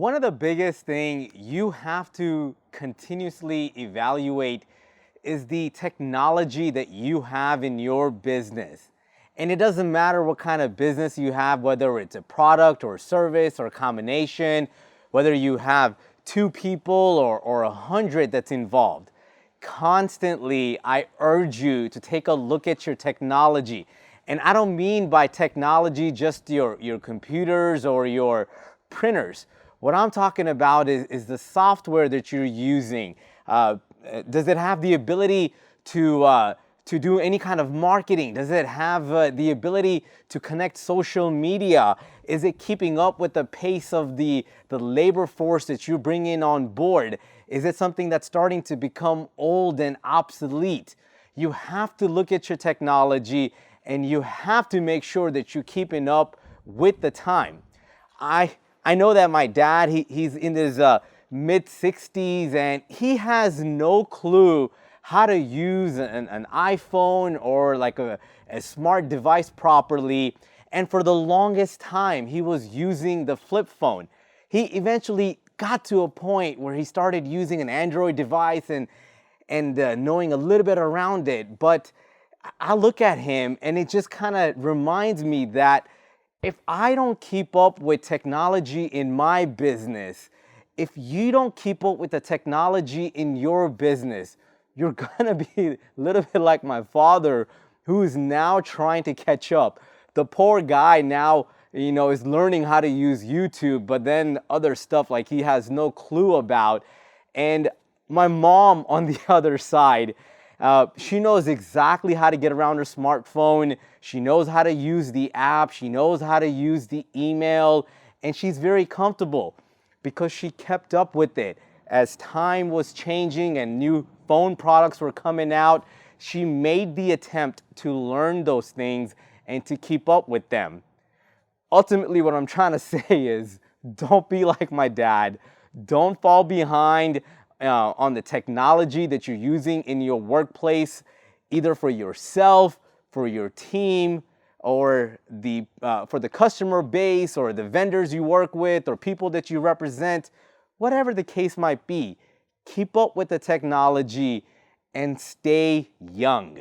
One of the biggest things you have to continuously evaluate is the technology that you have in your business. And it doesn't matter what kind of business you have, whether it's a product or a service or a combination, whether you have two people or 100 that's involved. Constantly, I urge you to take a look at your technology. And I don't mean by technology just your computers or your printers. What I'm talking about is the software that you're using. Does it have the ability to do any kind of marketing? Does it have the ability to connect social media? Is it keeping up with the pace of the labor force that you're bringing on board? Is it something that's starting to become old and obsolete? You have to look at your technology and you have to make sure that you're keeping up with the time. I know that my dad, he's in his mid-60s and he has no clue how to use an iPhone or like a smart device properly. And for the longest time, he was using the flip phone. He eventually got to a point where he started using an Android device and knowing a little bit around it. But I look at him and it just kind of reminds me that if I don't keep up with technology in my business, if you don't keep up with the technology in your business, you're gonna be a little bit like my father, who is now trying to catch up. The poor guy now, is learning how to use YouTube, but then other stuff like he has no clue about. And my mom on the other side, she knows exactly how to get around her smartphone. She knows how to use the app. She knows how to use the email. And she's very comfortable because she kept up with it. As time was changing and new phone products were coming out, she made the attempt to learn those things and to keep up with them. Ultimately, what I'm trying to say is don't be like my dad. Don't fall behind on the technology that you're using in your workplace, either for yourself, for your team, or for the customer base, or the vendors you work with, or people that you represent. Whatever the case might be, keep up with the technology and stay young.